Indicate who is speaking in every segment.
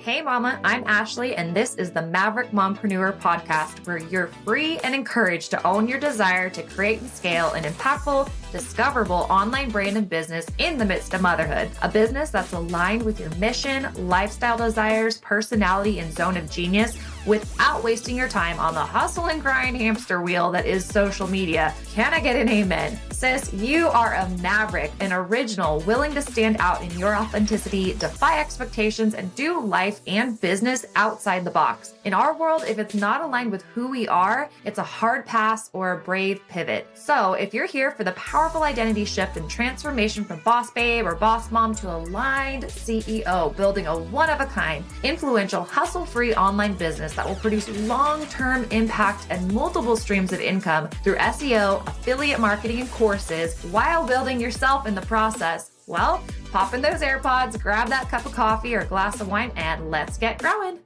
Speaker 1: Hey Mama, I'm Ashley, and this is the Maverick Mompreneur podcast, where you're free and encouraged to own your desire to create and scale an impactful, discoverable online brand and business in the midst of motherhood. A business that's aligned with your mission, lifestyle desires, personality, and zone of genius without wasting your time on the hustle and grind hamster wheel that is social media. Can I get an amen? Sis, you are a maverick, an original, willing to stand out in your authenticity, defy expectations, and do life and business outside the box. In our world, if it's not aligned with who we are, it's a hard pass or a brave pivot. So if you're here for the powerful identity shift and transformation from boss babe or boss mom to aligned CEO, building a one-of-a-kind, influential, hustle-free online business that will produce long-term impact and multiple streams of income through SEO, affiliate marketing, and courses while building yourself in the process, well, pop in those AirPods, grab that cup of coffee or glass of wine, and let's get growing.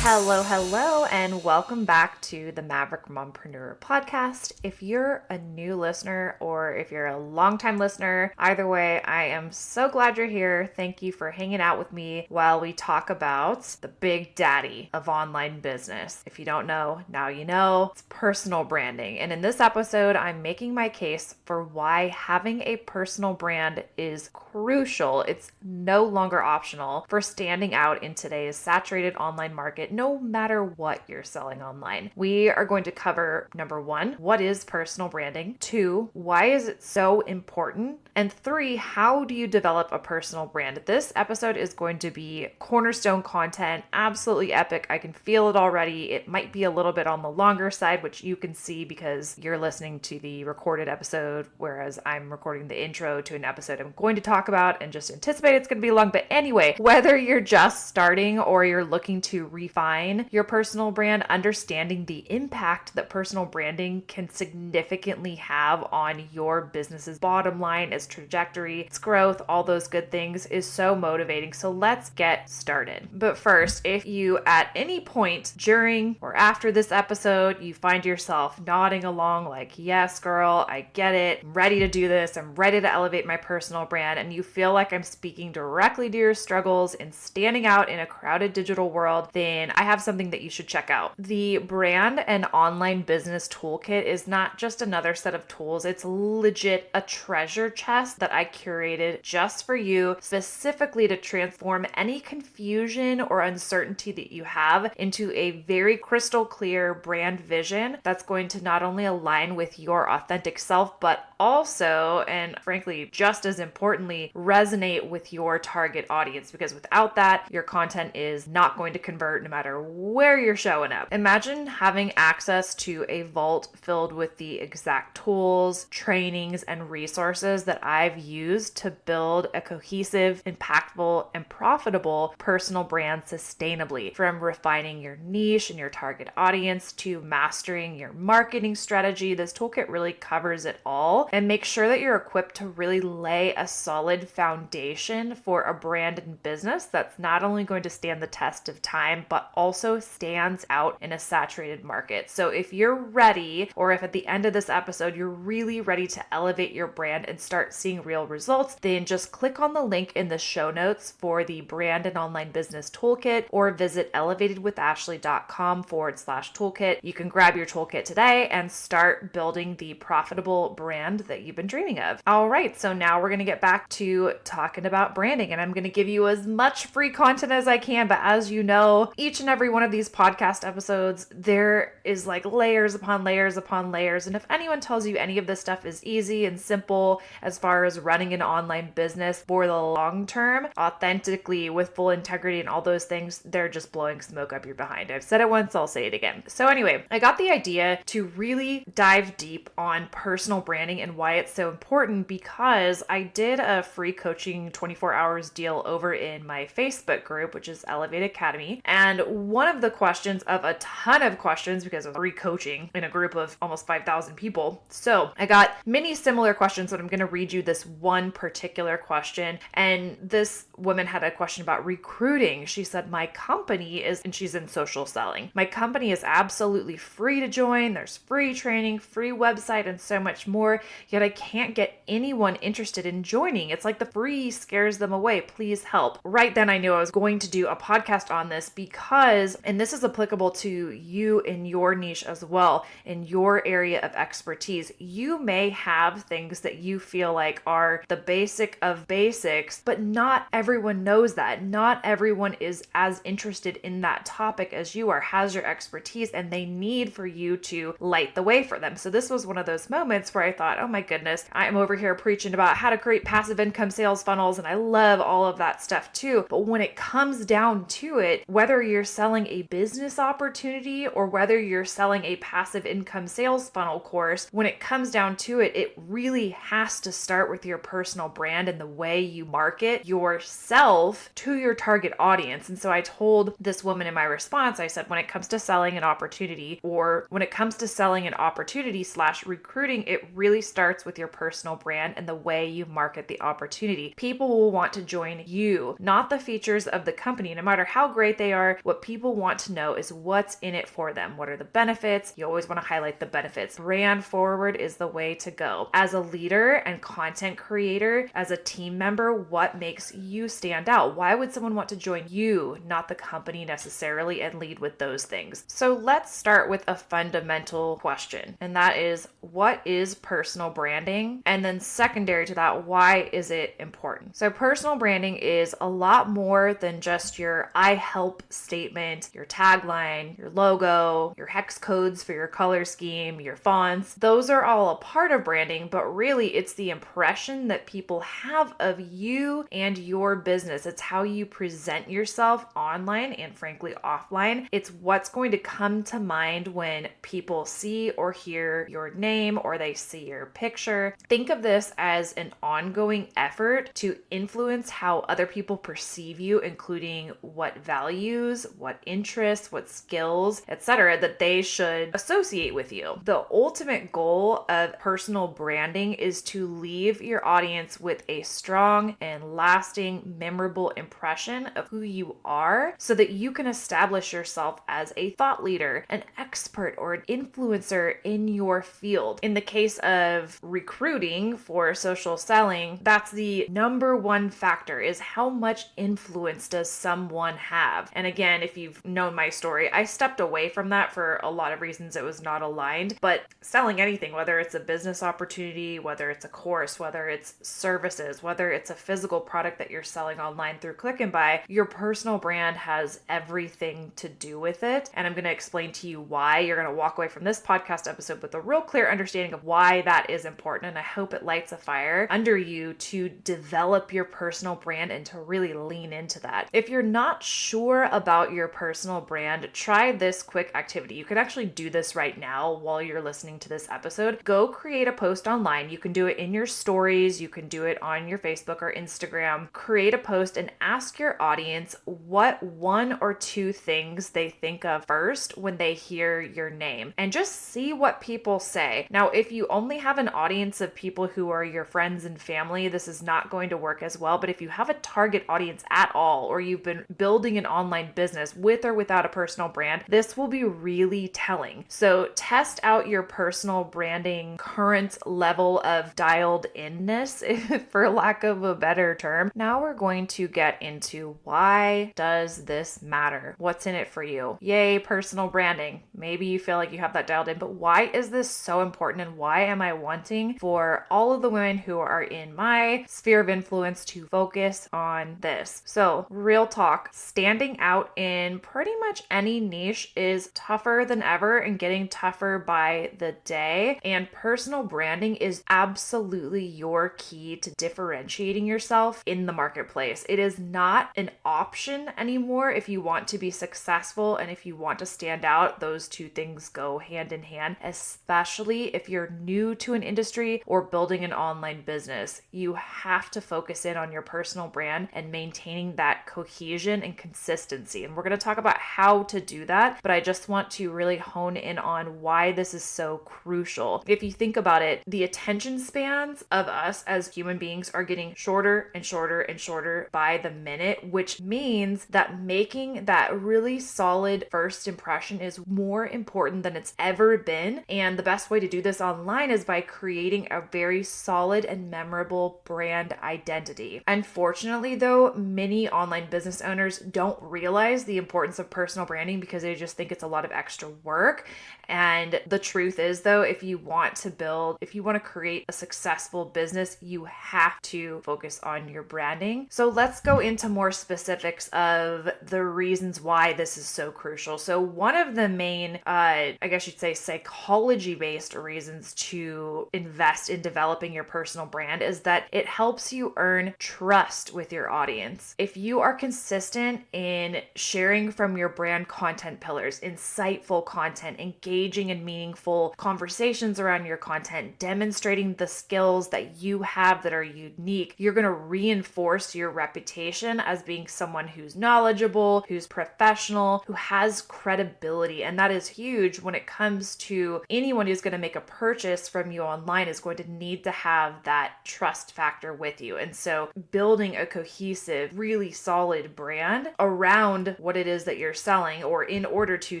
Speaker 1: Hello, and welcome back to the Maverick Mompreneur podcast. If you're a new listener or if you're a longtime listener, either way, I am so glad you're here. Thank you for hanging out with me while we talk about the big daddy of online business. If you don't know, now you know. It's personal branding. And in this episode, I'm making my case for why having a personal brand is crucial. It's no longer optional for standing out in today's saturated online market, no matter what you're selling online. We are going to cover number 1, what is personal branding? 2, why is it so important? And 3, how do you develop a personal brand? This episode is going to be cornerstone content, absolutely epic. I can feel it already. It might be a little bit on the longer side, which you can see because you're listening to the recorded episode, whereas I'm recording the intro to an episode I'm going to talk about and just anticipate it's going to be long. But anyway, whether you're just starting or you're looking to refine your personal brand, understanding the impact that personal branding can significantly have on your business's bottom line, its trajectory, its growth, all those good things is so motivating. So let's get started. But first, if you at any point during or after this episode, you find yourself nodding along like, yes, girl, I get it. I'm ready to do this. I'm ready to elevate my personal brand. And you feel like I'm speaking directly to your struggles and standing out in a crowded digital world, then I have something that you should check out. The Brand and Online Business Toolkit is not just another set of tools. It's legit a treasure chest that I curated just for you, specifically to transform any confusion or uncertainty that you have into a very crystal clear brand vision that's going to not only align with your authentic self, but also, and frankly, just as importantly, resonate with your target audience, because without that, your content is not going to convert no matter where you're showing up. Imagine having access to a vault filled with the exact tools, trainings, and resources that I've used to build a cohesive, impactful, and profitable personal brand sustainably. From refining your niche and your target audience to mastering your marketing strategy, this toolkit really covers it all and make sure that you're equipped to really lay a solid foundation for a brand and business that's not only going to stand the test of time, but also stands out in a saturated market. So if you're ready, or if at the end of this episode, you're really ready to elevate your brand and start seeing real results, then just click on the link in the show notes for the Brand and Online Business Toolkit, or visit elevatedwithashley.com/toolkit. You can grab your toolkit today and start building the profitable brand that you've been dreaming of. All right, so now we're going to get back to talking about branding, and I'm going to give you as much free content as I can. But as you know, each and every one of these podcast episodes, there is like layers upon layers upon layers. And if anyone tells you any of this stuff is easy and simple as far as running an online business for the long term, authentically, with full integrity and all those things, they're just blowing smoke up your behind. I've said it once, I'll say it again. So anyway, I got the idea to really dive deep on personal branding and why it's so important, because I did a free coaching 24 hours deal over in my Facebook group, which is Elevate Academy. And one of the questions of a ton of questions, because of re-coaching in a group of almost 5,000 people. So I got many similar questions, but I'm going to read you this one particular question. And this woman had a question about recruiting. She said, my company is, and she's in social selling, my company is absolutely free to join. There's free training, free website, and so much more. Yet I can't get anyone interested in joining. It's like the free scares them away. Please help. Right then I knew I was going to do a podcast on this because, and this is applicable to you in your niche as well, in your area of expertise. You may have things that you feel like are the basic of basics, but not everyone knows that. Not everyone is as interested in that topic as you are, has your expertise, and they need for you to light the way for them. So this was one of those moments where I thought, oh my goodness, I'm over here preaching about how to create passive income sales funnels, and I love all of that stuff too. But when it comes down to it, whether you're selling a business opportunity or whether you're selling a passive income sales funnel course, when it comes down to it, it really has to start with your personal brand and the way you market yourself to your target audience. And so I told this woman in my response, I said, when it comes to selling an opportunity, or when it comes to selling an opportunity / recruiting, it really starts with your personal brand and the way you market the opportunity. People will want to join you, not the features of the company. No matter how great they are, what people want to know is what's in it for them. What are the benefits? You always want to highlight the benefits. Brand forward is the way to go. As a leader and content creator, as a team member, what makes you stand out? Why would someone want to join you, not the company necessarily, and lead with those things? So let's start with a fundamental question, and that is, what is personal branding? And then secondary to that, why is it important? So personal branding is a lot more than just your I help statement, your tagline, your logo, your hex codes for your color scheme, your fonts. Those are all a part of branding, but really it's the impression that people have of you and your business. It's how you present yourself online and frankly offline. It's what's going to come to mind when people see or hear your name or they see your picture. Think of this as an ongoing effort to influence how other people perceive you, including what values, what interests, what skills, etc., that they should associate with you. The ultimate goal of personal branding is to leave your audience with a strong and lasting, memorable impression of who you are so that you can establish yourself as a thought leader, an expert, or an influencer in your field. In the case of recruiting for social selling, that's the number one factor, is how much influence does someone have? And again, if you've known my story, I stepped away from that for a lot of reasons. It was not aligned, but selling anything, whether it's a business opportunity, whether it's a course, whether it's services, whether it's a physical product that you're selling online through Click and Buy, your personal brand has everything to do with it. And I'm going to explain to you why. You're going to walk away from this podcast episode with a real clear understanding of why that is important. And I hope it lights a fire under you to develop your personal brand and to really lean into that. If you're not sure about your personal brand, try this quick activity. You can actually do this right now while you're listening to this episode. Go create a post online. You can do it in your stories. You can do it on your Facebook or Instagram. Create a post and ask your audience what one or two things they think of first when they hear your name, and just see what people say. Now, if you only have an audience of people who are your friends and family, this is not going to work as well. But if you have a target audience at all, or you've been building an online business with or without a personal brand, this will be really telling. So test out your personal branding current level of dialed inness, for lack of a better term. Now we're going to get into, why does this matter? What's in it for you? Yay, personal branding. Maybe you feel like you have that dialed in, but why is this so important, and why am I wanting for all of the women who are in my sphere of influence to focus on this? So, real talk, standing out in pretty much any niche is tougher than ever and getting tougher by the day. And personal branding is absolutely your key to differentiating yourself in the marketplace. It is not an option anymore if you want to be successful and if you want to stand out. Those two things go hand in hand, especially if you're new to an industry or building an online business. You have to focus in on your personal brand and maintaining that cohesion and consistency. And We're going to talk about how to do that, but I just want to really hone in on why this is so crucial. If you think about it, the attention spans of us as human beings are getting shorter and shorter and shorter by the minute, which means that making that really solid first impression is more important than it's ever been. And the best way to do this online is by creating a very solid and memorable brand identity. Unfortunately, though, many online business owners don't realize the importance of personal branding because they just think it's a lot of extra work. And the truth is, though, if you want to create a successful business, you have to focus on your branding. So let's go into more specifics of the reasons why this is so crucial. So one of the main, I guess you'd say, psychology-based reasons to invest in developing your personal brand is that it helps you earn trust with your audience. If you are consistent in sharing from your brand content pillars, insightful content, engaging and meaningful conversations around your content, demonstrating the skills that you have that are unique, you're going to reinforce your reputation as being someone who's knowledgeable, who's professional, who has credibility. And that is huge when it comes to anyone who's going to make a purchase from you online is going to need to have that trust factor with you. And so building a cohesive, really solid brand around what it is that you're selling or in order to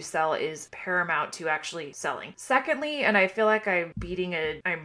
Speaker 1: sell is paramount to actually selling. Secondly, and I feel like I'm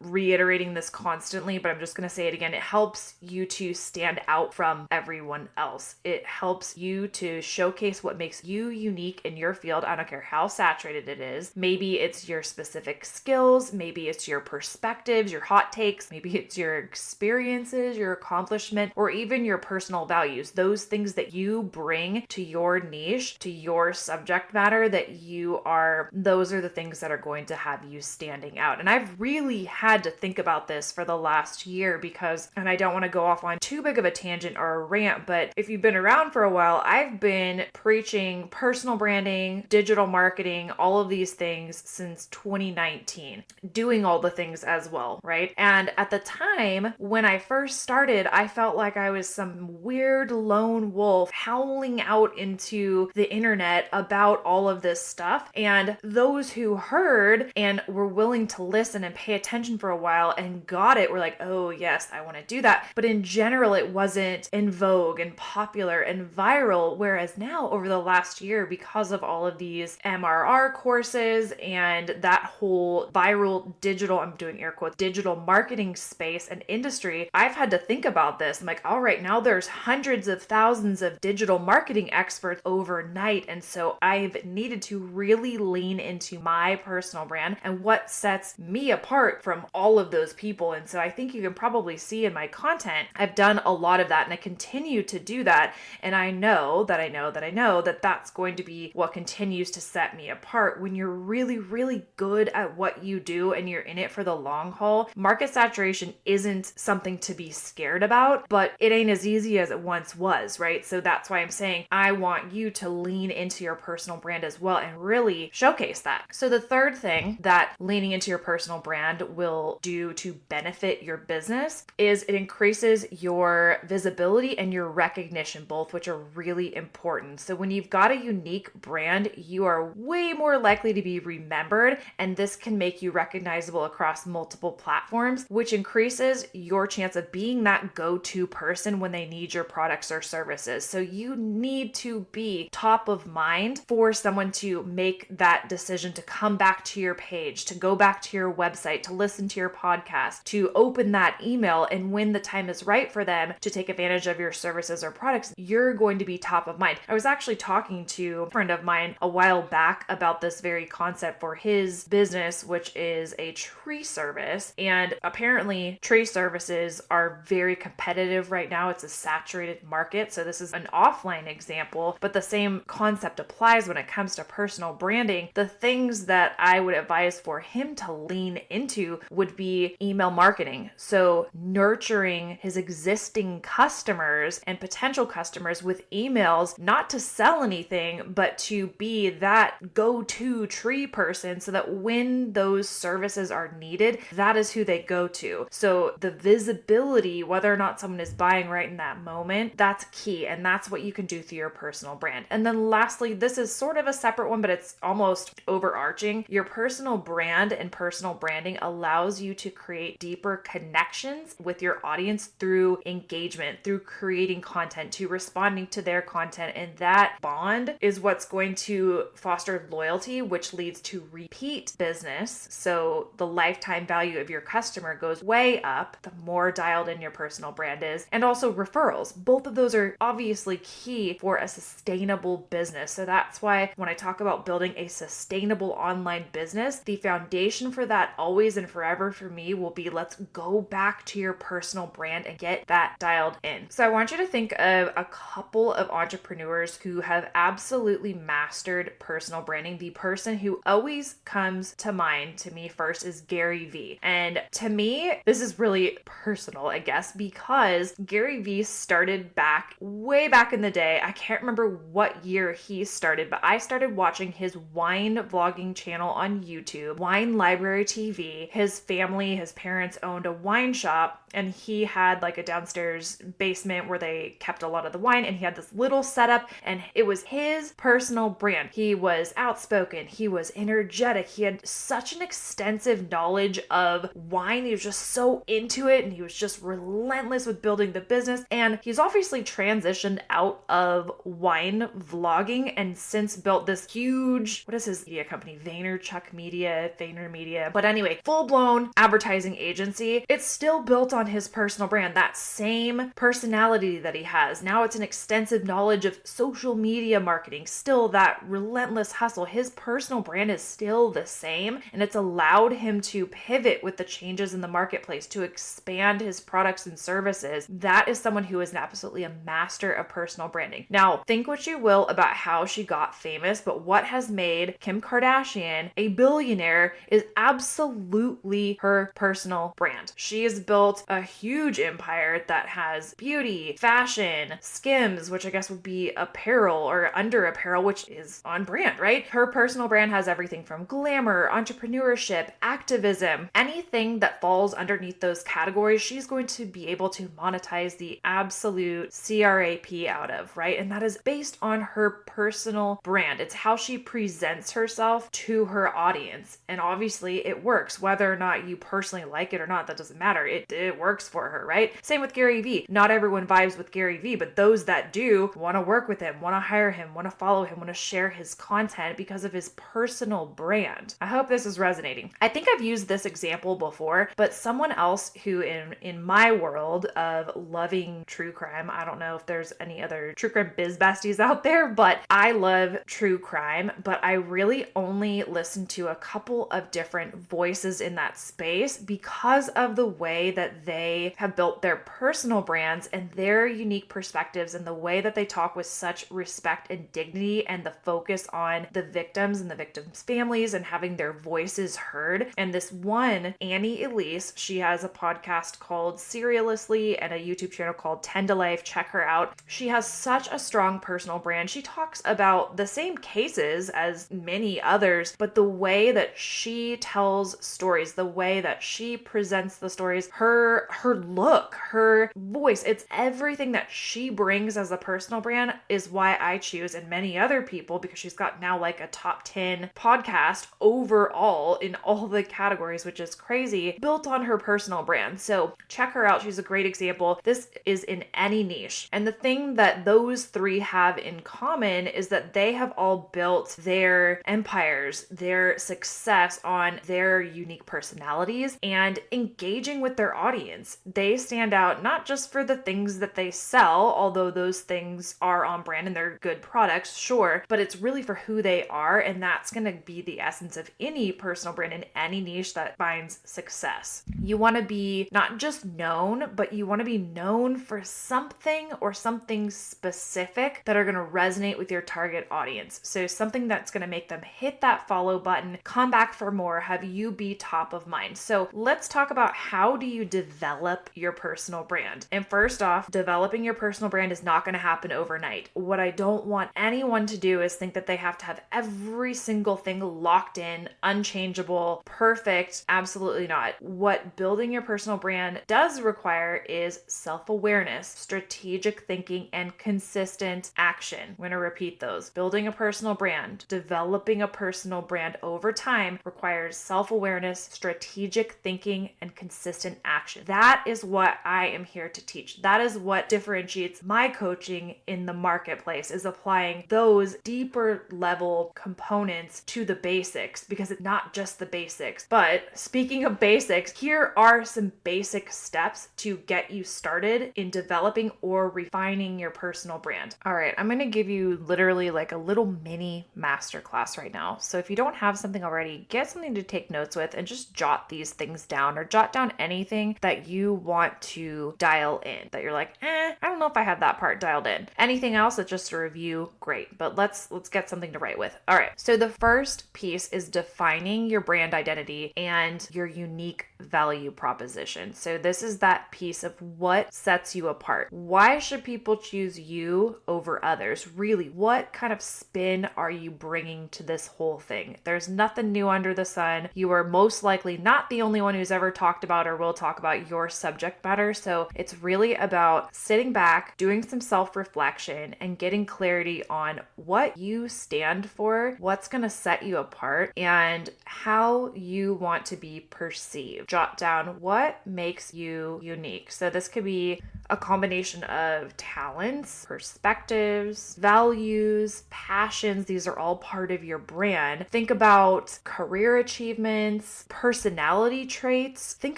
Speaker 1: reiterating this constantly, but I'm just going to say it again, it helps you to stand out from everyone else. It helps you to showcase what makes you unique in your field. I don't care how saturated it is. Maybe it's your specific skills, maybe it's your perspectives, your hot takes, maybe it's your experiences, your accomplishment, or even your personal values. Those things that you bring to your niche, to your subject matter, those are the things that are going to have you standing out. And I've really had to think about this for the last year because, and I don't want to go off on too big of a tangent or a rant, but if you've been around for a while, I've been preaching personal branding, digital marketing, all of these things since 2019, doing all the things as well, right? And at the time when I first started, I felt like I was some weird lone wolf howling out into the internet about all of this stuff. And those who heard and were willing to listen and pay attention for a while and got it were like, oh yes, I want to do that. But in general, it wasn't in vogue and popular and viral. Whereas now over the last year, because of all of these MRR courses and that whole viral digital, I'm doing air quotes, digital marketing space and industry, I've had to think about this. I'm like, all right, now there's hundreds of thousands of digital marketing experts overnight. And so I've needed to really lean into my personal brand and what sets me apart from all of those people. And so I think you can probably see in my content, I've done a lot of that and I continue to do that. And I know that that's going to be what continues to set me apart. When you're really, really good at what you do and you're in it for the long haul, market saturation isn't something to be scared about, but it ain't as easy as it once was, right? So that's why I'm saying I want you to lean into your personal brand as well and really showcase that. So the third thing that leaning into your personal brand will do to benefit your business is it increases your visibility and your recognition, both which are really important. So when you've got a unique brand, you are way more likely to be remembered, and this can make you recognizable across multiple platforms, which increases your chance of being that go-to person when they need your products or services. So you need to be top of mind for someone to make that decision to come back to your page, to go back to your website, to listen to your podcast, to open that email, and when the time is right for them to take advantage of your services or products, you're going to be top of mind. I was actually talking to a friend of mine a while back about this very concept for his business, which is a tree service. And apparently tree services are very competitive right now. It's a saturated market. So this is an offline example, but the same concept applies when it comes to personal branding. The things that I would advise for him to lean into would be email marketing. So nurturing his existing customers and potential customers with emails, not to sell anything, but to be that go-to tree person so that when those services are needed, that is who they go to. So the visibility, whether or not someone is buying right in that moment, that's key. And that's what you can do through your personal brand. And then lastly, this is sort of a separate one, but it's almost overarching. Your personal brand and personal branding allows you to create deeper connections with your audience through engagement, through creating content, to responding to their content. And that bond is what's going to foster loyalty, which leads to repeat business. So the lifetime value of your customer goes way up the more dialed in your personal brand is. And also referrals. Both of those are obviously key for a sustainable business. So that's why when I talk about building a sustainable online business, the foundation for that always and forever for me will be, let's go back to your personal brand and get that dialed in. So I want you to think of a couple of entrepreneurs who have absolutely mastered personal branding. The person who always comes to mind to me first is Gary Vee. And to me, this is really personal, I guess, because Gary Vee started way back in the day. I can't remember what year he started, but I started watching his wine vlogging channel on YouTube, Wine Library TV. His family, his parents owned a wine shop, and he had like a downstairs basement where they kept a lot of the wine, and he had this little setup, and it was his personal brand. He was outspoken, he was energetic, he had such an extensive knowledge of wine. He was just so into it, and he was just relentless with building the business. And he's obviously transitioned out of wine vlogging and since built this huge, what is his media company? Vayner Media. But anyway, full-blown advertising agency. It's still built on his personal brand, that same personality that he has. Now it's an extensive knowledge of social media marketing, still that relentless hustle. His personal brand is still the same, and it's allowed him to pivot with the changes in the marketplace, to expand his products and services. That is someone who is absolutely a master of personal branding. Now, think what you will about how she got famous, but what has made Kim Kardashian a billionaire is absolutely her personal brand. She has built a huge empire that has beauty, fashion, Skims, which I guess would be apparel or under apparel, which is on brand, right? Her personal brand has everything from glamour, entrepreneurship, activism, anything that falls underneath those categories, she's going to be able to monetize the absolute CRAP out of, right? And that is based on her personal brand. It's how she presents herself to her audience. And obviously it works. Whether or not you personally like it or not, that doesn't matter. It works for her, right? Same with Gary Vee. Not everyone vibes with Gary Vee, but those that do want to work with him, want to hire him, want to follow him, want to share his content because of his personal brand. I hope this is resonating. I think I've used this example before, but someone else who in my world of loving true crime, I don't know if there's any other true crime biz besties out there, but I love true crime, but I really only listen to a couple of different voices in that space because of the way that they have built their personal brands and their unique perspectives and the way that they talk with such respect and dignity and the focus on the victims and the victims' families and having their voices heard. And this one, Annie Elise, she has a podcast called Serialously and a YouTube channel called 10 to Life. Check her out. She has such a strong personal brand. She talks about the same cases as many others, but the way that she tells stories, the way that she presents the stories, her look, her voice, it's everything that she brings as a personal brand is why I choose, and many other people, because she's got now like a top 10 podcast overall in all the categories, which is crazy, built on her personal brand. So check her out. She's a great example. This is in any niche. And the thing that those three have in common is that they have all built their empires, their success on their unique personalities and engaging with their audience. They stand out not just for the things that they sell, although those things are on brand and they're good products, sure, but it's really for who they are. And that's going to be the essence of any personal brand in any niche that finds success. You want to be not just known, but you want to be known for something or something specific that are going to resonate with your target audience. So something that's going to make them hit that follow button, come back for more, have you be top of mind. So let's talk about how do you develop your personal brand. And first, First off, developing your personal brand is not going to happen overnight. What I don't want anyone to do is think that they have to have every single thing locked in, unchangeable, perfect. Absolutely not. What building your personal brand does require is self-awareness, strategic thinking, and consistent action. I'm going to repeat those. Building a personal brand, developing a personal brand over time requires self-awareness, strategic thinking, and consistent action. That is what I am here to teach. That is what differentiates my coaching in the marketplace, is applying those deeper level components to the basics, because it's not just the basics. But speaking of basics, here are some basic steps to get you started in developing or refining your personal brand. All right, I'm going to give you literally like a little mini masterclass right now. So if you don't have something already, get something to take notes with and just jot these things down, or jot down anything that you want to dial in, that you're like, I don't know if I have that part dialed in. Anything else that's just a review, great. But let's get something to write with. All right. So the first piece is defining your brand identity and your unique value proposition. So this is that piece of what sets you apart. Why should people choose you over others? Really, what kind of spin are you bringing to this whole thing? There's nothing new under the sun. You are most likely not the only one who's ever talked about or will talk about your subject matter. So it's really about sitting back, doing some self-reflection, and getting clarity on what you stand for, what's going to set you apart, and how you want to be perceived. Jot down what makes you unique. So this could be a combination of talents, perspectives, values, passions. These are all part of your brand. Think about career achievements, personality traits. Think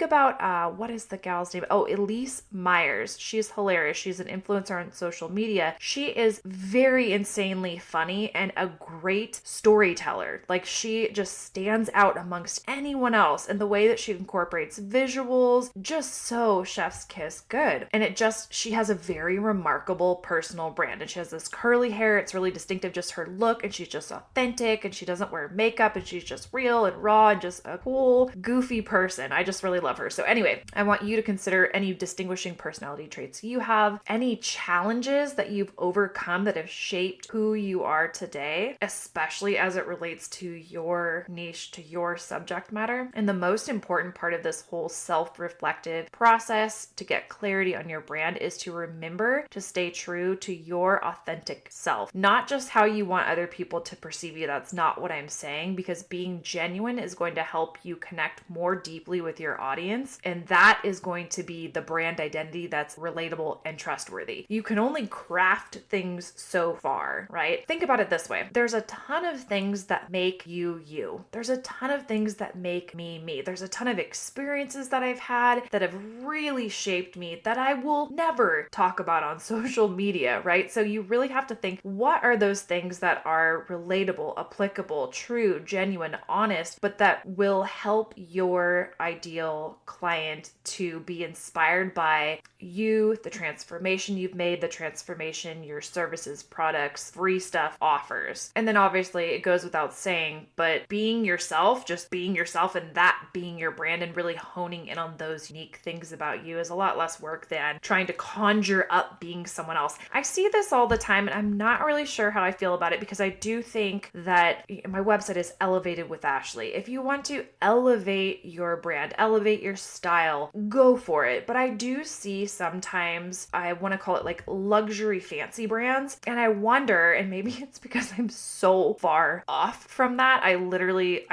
Speaker 1: about, what is the gal's name? Oh, Elise Myers. She's hilarious. She's an influencer on social media. She is very insanely funny and a great storyteller. Like, she just stands out amongst anyone else, and the way that she incorporates visuals, just so chef's kiss good. And she has a very remarkable personal brand, and she has this curly hair. It's really distinctive, just her look, and she's just authentic, and she doesn't wear makeup, and she's just real and raw and just a cool, goofy person. I just really love her. So anyway, I want you to consider any distinguishing personality traits you have, any challenges that you've overcome that have shaped who you are today, especially as it relates to your niche, to your subject matter. And the most important part of this whole self-reflective process to get clarity on your brand is to remember to stay true to your authentic self, not just how you want other people to perceive you. That's not what I'm saying, because being genuine is going to help you connect more deeply with your audience, and that is going to be the brand identity that's relatable and trustworthy. You can only craft things so far, right? Think about it this way. There's a ton of things that make you you. There's a ton of things that make me me. There's a ton of experiences that I've had that have really shaped me that I will never talk about on social media, right? So you really have to think, what are those things that are relatable, applicable, true, genuine, honest, but that will help your ideal client to be inspired by you, the transformation you've made, the transformation your services, products, free stuff offers. And then obviously it goes without saying, but being yourself, just being yourself, and that being your brand, and really honing in on those unique things about you is a lot less work than trying to conjure up being someone else. I see this all the time, and I'm not really sure how I feel about it, because I do think that my website is Elevated with Ashley. If you want to elevate your brand, elevate your style, go for it. But I do see sometimes, I want to call it like luxury fancy brands, and I wonder, and maybe it's because I'm so far off from that. I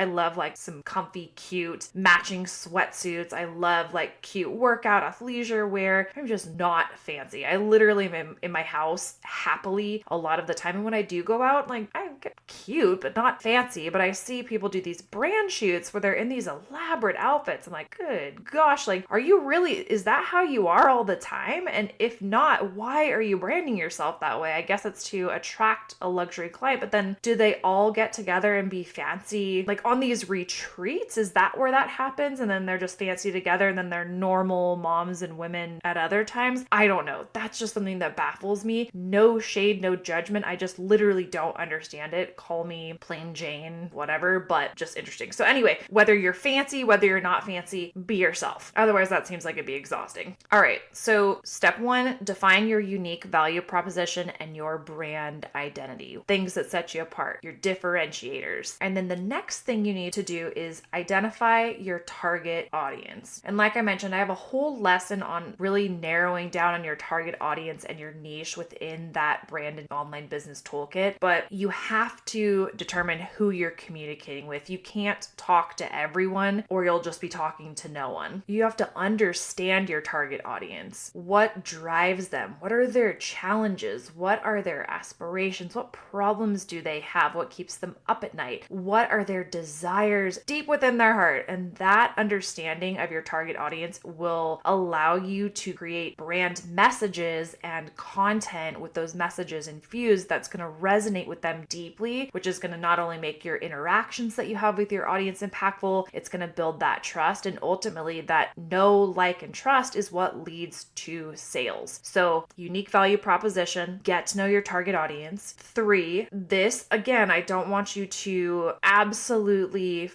Speaker 1: love like some comfy, cute matching sweatsuits. I love like cute workout athleisure wear. I'm just not fancy. I literally am in my house happily a lot of the time. And when I do go out, like, I get cute, but not fancy. But I see people do these brand shoots where they're in these elaborate outfits. I'm like, good gosh, like, is that how you are all the time? And if not, why are you branding yourself that way? I guess it's to attract a luxury client, but then do they all get together and be fancy like on these retreats? Is that where that happens? And then they're just fancy together, and then they're normal moms and women at other times? I don't know. That's just something that baffles me. No shade, no judgment. I just literally don't understand it. Call me plain Jane, whatever, but just interesting. So anyway, whether you're fancy, whether you're not fancy, be yourself. Otherwise, that seems like it'd be exhausting. All right. So So step one, define your unique value proposition and your brand identity, things that set you apart, your differentiators. And then the next thing you need to do is identify your target audience. And like I mentioned, I have a whole lesson on really narrowing down on your target audience and your niche within that brand and online business toolkit. But you have to determine who you're communicating with. You can't talk to everyone or you'll just be talking to no one. You have to understand your target audience. What drives them? What are their challenges? What are their aspirations? What problems do they have? What keeps them up at night? What are their desires deep within their heart? And that understanding of your target audience will allow you to create brand messages and content with those messages infused that's going to resonate with them deeply, which is going to not only make your interactions that you have with your audience impactful, it's going to build that trust. And ultimately, that know, like, and trust is what leads to sales. So, unique value proposition, get to know your target audience. 3, this, again, I don't want you to absolutely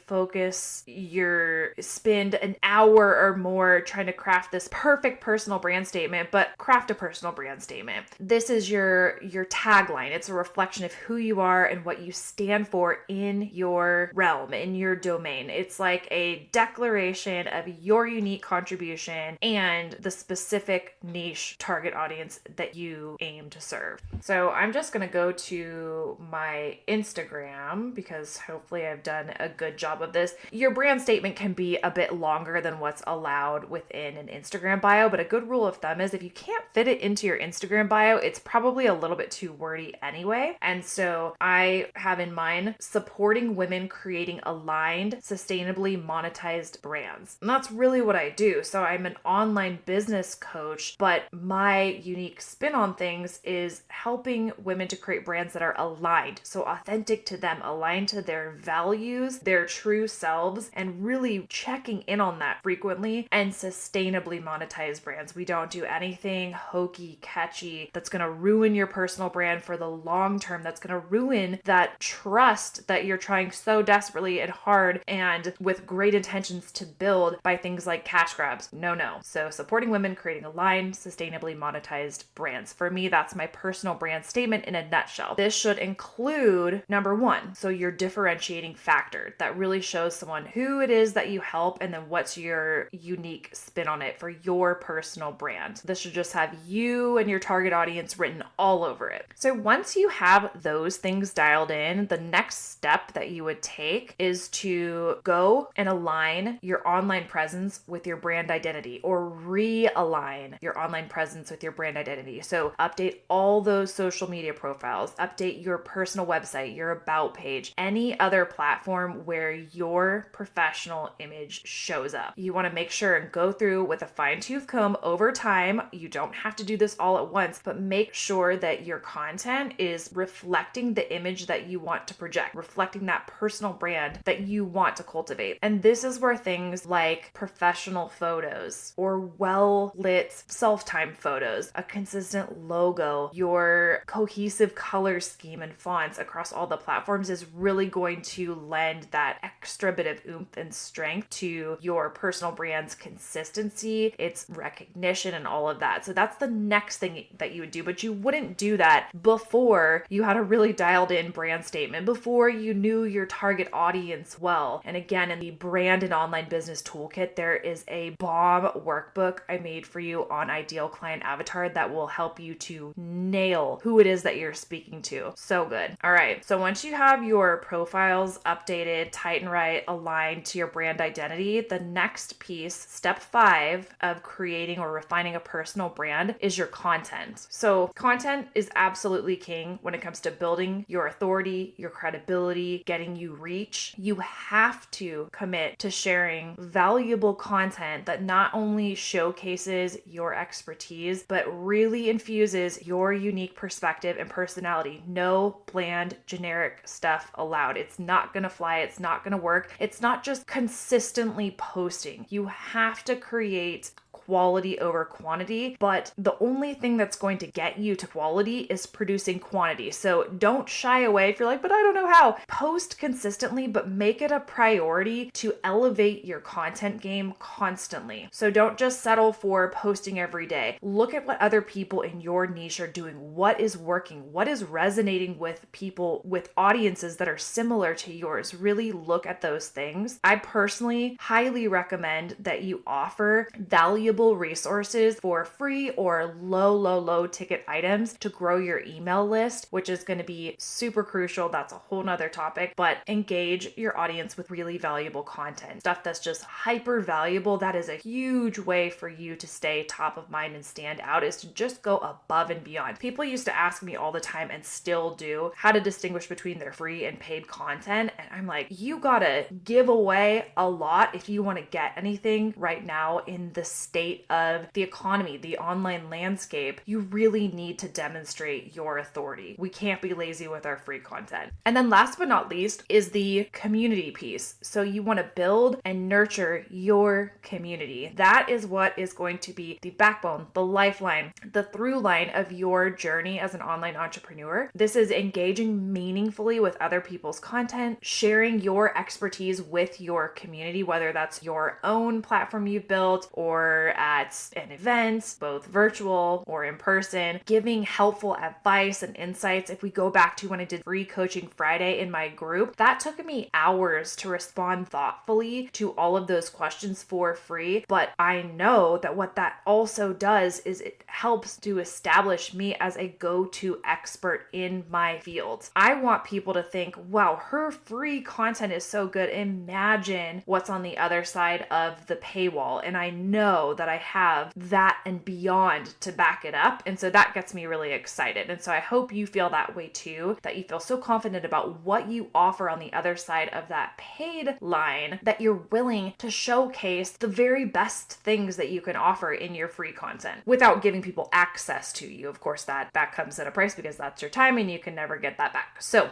Speaker 1: spend an hour or more trying to craft this perfect personal brand statement, but craft a personal brand statement. This is your tagline. It's a reflection of who you are and what you stand for in your realm, in your domain. It's like a declaration of your unique contribution and the specific niche target audience that you aim to serve. So I'm just going to go to my Instagram because hopefully I've done a good job of this. Your brand statement can be a bit longer than what's allowed within an Instagram bio, but a good rule of thumb is if you can't fit it into your Instagram bio, it's probably a little bit too wordy anyway. And so I have in mind supporting women creating aligned, sustainably monetized brands. And that's really what I do. So I'm an online business coach, but my unique spin on things is helping women to create brands that are aligned, so authentic to them, aligned to their values, their true selves, and really checking in on that frequently and sustainably monetize brands. We don't do anything hokey, catchy that's going to ruin your personal brand for the long term, that's going to ruin that trust that you're trying so desperately and hard and with great intentions to build by things like cash grabs. No. So supporting women creating aligned, sustainably monetized brands. For me, that's my personal brand statement in a nutshell. This should include number 1, so your differentiating factor that really shows someone who it is that you help and then what's your unique spin on it for your personal brand. This should just have you and your target audience written all over it. So once you have those things dialed in, the next step that you would take is to go and align your online presence with your brand identity or realign your online presence with your brand identity. So update all those social media profiles, update your personal website, your about page, any other platform where your professional image shows up. You want to make sure and go through with a fine-tooth comb over time. You don't have to do this all at once, but make sure that your content is reflecting the image that you want to project, reflecting that personal brand that you want to cultivate. And this is where things like professional photos or well-lit self-time photos, a consistent logo, your cohesive color scheme and fonts across all the platforms is really going to lend that extra bit of oomph and strength to your personal brand's consistency, its recognition, and all of that. So that's the next thing that you would do, but you wouldn't do that before you had a really dialed in brand statement, before you knew your target audience well. And again, in the brand and online business toolkit, there is a bomb workbook I made for you on ideal client avatar that will help you to nail who it is that you're speaking to. So good. All right. So once you have your profiles updated, tight and right, aligned to your brand identity, the next piece, step 5 of creating or refining a personal brand is your content. So content is absolutely king when it comes to building your authority, your credibility, getting you reach. You have to commit to sharing valuable content that not only showcases your expertise, but really infuses your unique perspective and personality. No bland, generic stuff allowed. It's not going to fly. It's not going to work. It's not just consistently posting. You have to create quality over quantity, but the only thing that's going to get you to quality is producing quantity. So don't shy away if you're like, but I don't know how. Post consistently, but make it a priority to elevate your content game constantly. So don't just settle for posting every day. Look at what other people in your niche are doing. What is working? What is resonating with people, with audiences that are similar to yours? Really look at those things. I personally highly recommend that you offer valuable resources for free or low ticket items to grow your email list, which is going to be super crucial. That's a whole nother topic, but engage your audience with really valuable content, stuff that's just hyper valuable. That is a huge way for you to stay top of mind and stand out, is to just go above and beyond. People used to ask me all the time, and still do, how to distinguish between their free and paid content. And I'm like, you gotta give away a lot if you want to get anything right now in the state of the economy, the online landscape. You really need to demonstrate your authority. We can't be lazy with our free content. And then last but not least is the community piece. So you want to build and nurture your community. That is what is going to be the backbone, the lifeline, the through line of your journey as an online entrepreneur. This is engaging meaningfully with other people's content, sharing your expertise with your community, whether that's your own platform you've built or at an event, both virtual or in person, giving helpful advice and insights. If we go back to when I did free coaching Friday in my group, that took me hours to respond thoughtfully to all of those questions for free. But I know that what that also does is it helps to establish me as a go-to expert in my field. I want people to think, wow, her free content is so good. Imagine what's on the other side of the paywall. And I know that I have that and beyond to back it up. And so that gets me really excited. And so I hope you feel that way too, that you feel so confident about what you offer on the other side of that paid line, that you're willing to showcase the very best things that you can offer in your free content without giving people access to you. Of course, that comes at a price, because that's your time and you can never get that back. So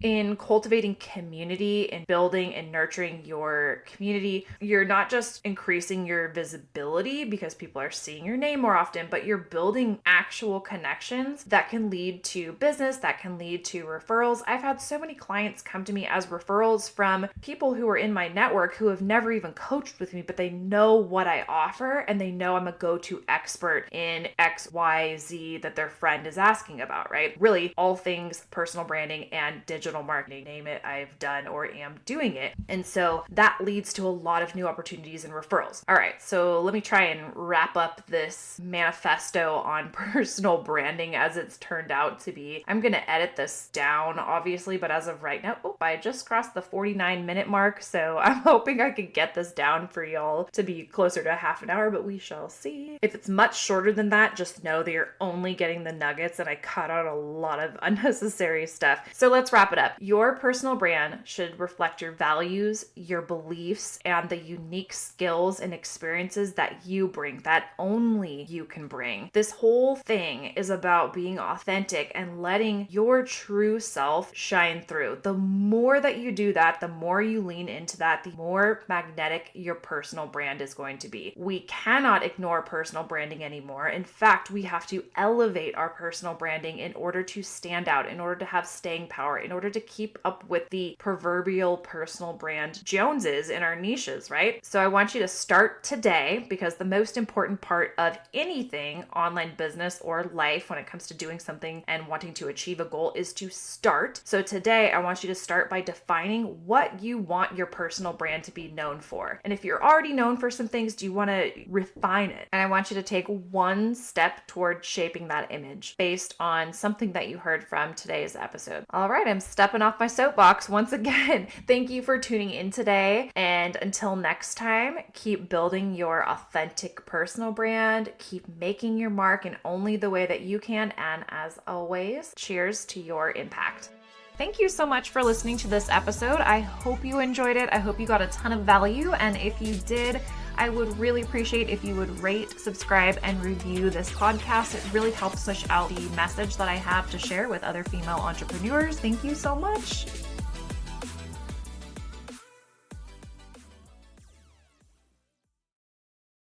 Speaker 1: in cultivating community and building and nurturing your community, you're not just increasing your visibility because people are seeing your name more often, but you're building actual connections that can lead to business, that can lead to referrals. I've had so many clients come to me as referrals from people who are in my network who have never even coached with me, but they know what I offer and they know I'm a go-to expert in X, Y, Z that their friend is asking about, right? Really all things personal branding and digital marketing, name it, I've done or am doing it. And so that leads to a lot of new opportunities and referrals. All right, so let me try and wrap up this manifesto on personal branding as it's turned out to be. I'm going to edit this down, obviously, but as of right now, I just crossed the 49-minute mark, so I'm hoping I can get this down for y'all to be closer to half an hour, but we shall see. If it's much shorter than that, just know that you're only getting the nuggets and I cut out a lot of unnecessary stuff. So let's wrap it up. Your personal brand should reflect your values, your beliefs, and the unique skills and experiences that you bring, that only you can bring. This whole thing is about being authentic and letting your true self shine through. The more that you do that, the more you lean into that, the more magnetic your personal brand is going to be. We cannot ignore personal branding anymore. In fact, we have to elevate our personal branding in order to stand out, in order to have staying power, in order to keep up with the proverbial personal brand Joneses in our niches, right? So I want you to start today, because the most important part of anything online business or life when it comes to doing something and wanting to achieve a goal is to start. So today I want you to start by defining what you want your personal brand to be known for. And if you're already known for some things, do you want to refine it? And I want you to take one step toward shaping that image based on something that you heard from today's episode. All right, I'm stepping off my soapbox once again. Thank you for tuning in today. And until next time, keep building your authentic personal brand, keep making your mark in only the way that you can. And as always, cheers to your impact. Thank you so much for listening to this episode. I hope you enjoyed it. I hope you got a ton of value. And if you did, I would really appreciate if you would rate, subscribe, and review this podcast. It really helps push out the message that I have to share with other female entrepreneurs. Thank you so much.